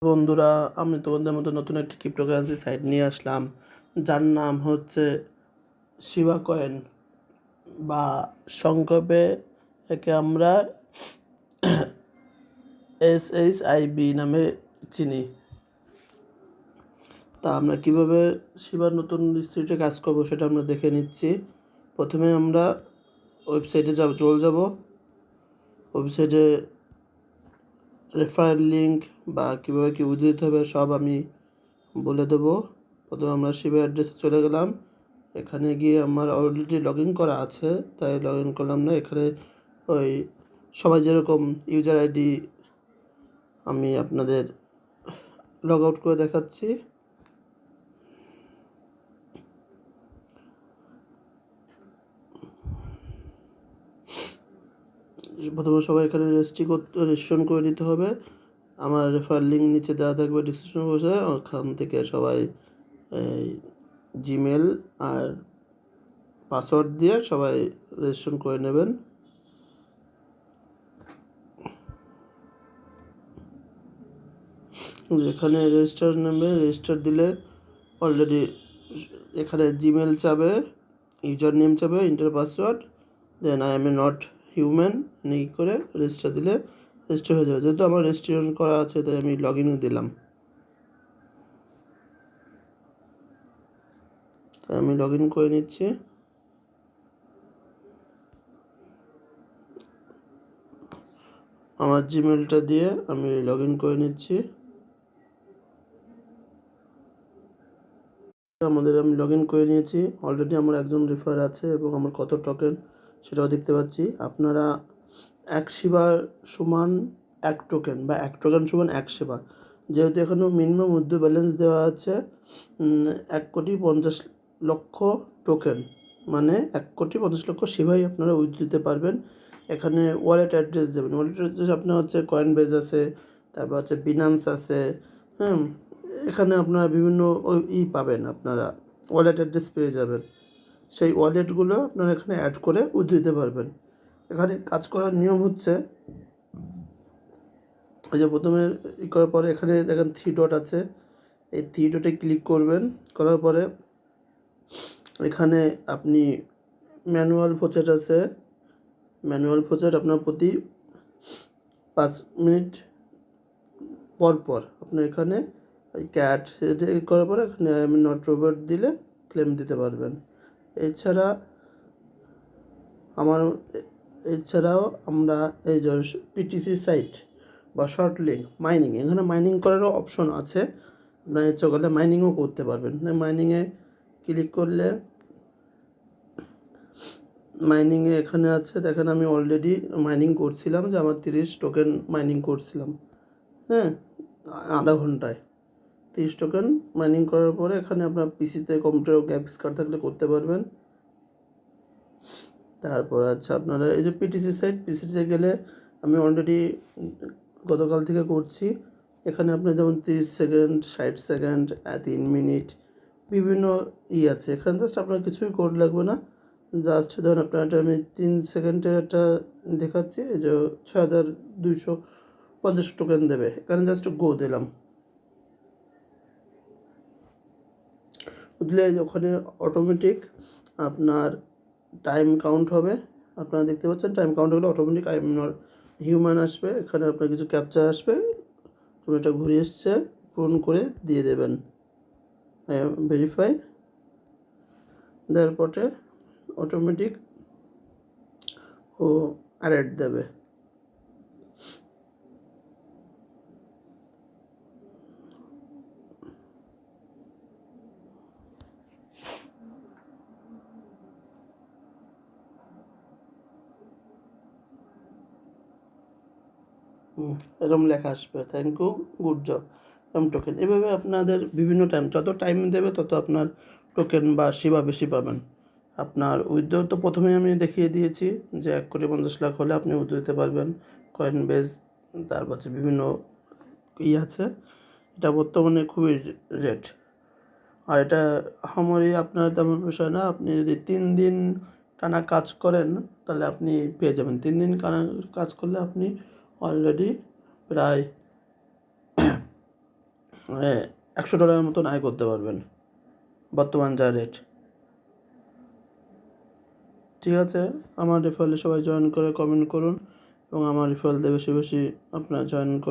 বন্ধুরা, আমি তোমাদের মতো নতুন একটি ক্রিপ্টোকারেন্সি সাইট নিয়ে আসলাম, যার নাম হচ্ছে শিবা কয়েন, বা সংক্ষেপে একে আমরা SHIB নামে চিনি। তা আমরা কিভাবে শিবার নতুন স্ট্রিটে কাজ করবো সেটা আমরা দেখে নিচ্ছি। প্রথমে আমরা ওয়েবসাইটে চলে যাব। ওয়েবসাইটে রেফারেল লিঙ্ক বা কীভাবে কি দিতে হবে সব আমি বলে দেবো। প্রথমে আমরা শিবা অ্যাড্রেসে চলে গেলাম। এখানে গিয়ে আমার অলরেডি লগ ইন করা আছে, তাই লগ ইন করলাম না। এখানে ওই সবাই যেরকম ইউজার আইডি আমি আপনাদের লগ আউট করে দেখাচ্ছি। প্রথমে সবাই এখানে রেজিস্ট্রেশন করে দিতে হবে। আমার রেফার লিঙ্ক নিচে দেওয়া থাকবে ডিসক্রিপশন বক্সে, ওখান থেকে সবাই জিমেল আর পাসওয়ার্ড দিয়ে সবাই রেজিস্ট্রেশন করে নেবেন। এখানে রেজিস্টার নেবে, রেজিস্টার দিলে অলরেডি এখানে জিমেল চাবে, ইউজার নেম চাবে, enter password, then I am a not human নেই করে রেজিস্টার দিলে রেজিস্টার হয়ে যাবে। যেহেতু আমার রেজিস্ট্রেশন করা আছে তাই আমি লগ ইন দিলাম। তাই আমি লগ ইন করে নিচ্ছি। আমার জিমেলটা দিয়ে আমি লগ ইন করে নিচ্ছি। আমি লগ ইন করে নিয়েছি। অলরেডি আমার একজন রেফার আছে এবং আমার কত টোকেন সেটাও দেখতে পাচ্ছি। আপনারা 1 শিবা সমান 1 টোকেন বা 1 টোকেন সমান 1 শিবা, যেহেতু এখানে মিনিমাম উইথড্র ব্যালেন্স দেওয়া আছে 1,50,00,000 টোকেন, মানে 1,50,00,000 শিবাই আপনারা উইথড্র দিতে পারবেন। এখানে ওয়ালেট অ্যাড্রেস দেবেন। ওয়ালেট অ্যাড্রেস আপনার হচ্ছে কয়েনবেজ আছে, তারপর হচ্ছে বিনান্স আছে। হ্যাঁ, এখানে আপনারা বিভিন্ন পাবেন, আপনারা ওয়ালেট অ্যাড্রেস পেয়ে যাবেন। সেই ওয়ালেটগুলো আপনারা এখানে অ্যাড করে উইথড্র দিতে পারবেন। এখানে কাজ করার নিয়ম হচ্ছে, এই যে প্রথমে করার পরে এখানে দেখেন 3 ডট আছে, এই 3 ডটে ক্লিক করবেন। করার পরে এখানে আপনি ম্যানুয়াল প্রসেস আছে, ম্যানুয়াল প্রসেস আপনার প্রতি 5 মিনিট পর পর আপনার এখানে ক্যাট করার পরে এখানে আমি নট রোবট দিলে ক্লেম দিতে পারবেন। এছাড়াও আমরা এই যে পিটিসি সাইট বা শর্ট লিঙ্ক মাইনিং, এখানে মাইনিং করারও অপশন আছে। আপনার ইচ্ছা করলে মাইনিংও করতে পারবেন। মাইনিংয়ে ক্লিক করলে মাইনিংয়ে এখানে আছে, দেখেন আমি অলরেডি মাইনিং করছিলাম, যে আমার 30 টোকেন মাইনিং করছিলাম। হ্যাঁ, আধা ঘন্টায় 30 টোকেন মাইনিং করার পরে এখানে আপনার পিসিতে কম্পিউটার গ্রাফিক্স কার্ড থাকলে করতে পারবেন। তারপর আচ্ছা, আপনারা এই যে পিসিতে গেলে আমি অলরেডি গতকাল থেকে করছি। এখানে আপনার যেমন 30 সেকেন্ড, 60 সেকেন্ড, 3 মিনিট বিভিন্ন আছে। এখানে জাস্ট আপনার কিছুই কোড লাগবে না। জাস্ট ধরুন আপনার আমি 3 সেকেন্ডের একটা দেখাচ্ছি, এই যে 6,250 টোকেন দেবে। এখানে জাস্ট গো দিলাম, বুঝলে ওখানে অটোমেটিক আপনার টাইম কাউন্ট হবে। আপনারা দেখতে পাচ্ছেন টাইম কাউন্ট হলে automatic I am not human আসবে। এখানে আপনার কিছু ক্যাপচার আসবে, তুমি এটা ঘুরে এসছে পূরণ করে দিয়ে দেবেন। ভেরিফাই দেওয়ার পরে অটোমেটিক ও অ্যাড দেবে। এরকম লেখা আসবে, থ্যাংক ইউ, গুড জব, এরকম টোকেন। এভাবে আপনাদের বিভিন্ন টাইম, যত টাইম দেবে তত আপনার টোকেন বা শিবা বেশি পাবেন। আপনার উইথড্র তো প্রথমেই আমি দেখিয়ে দিয়েছি যে 1,50,00,000 হলে আপনি উইথড্র দিতে পারবেন। কয়েনবেজ, তারপর হচ্ছে বিভিন্ন আছে। এটা বর্তমানে খুবই রেট, আর এটা আমারই আপনার তেমন বিষয় না। আপনি যদি 3 দিন টানা কাজ করেন তাহলে আপনি পেয়ে যাবেন। 3 দিন টানা কাজ করলে আপনি অলরেডি প্রায় $100 মতন আয় করতে পারবেন বর্তমান যা রেট। ঠিক আছে, আমার রেফারেলে সবাই জয়েন করে কমেন্ট করুন এবং আমার রেফারেল দিয়ে বেশি বেশি আপনারা জয়েন করুন।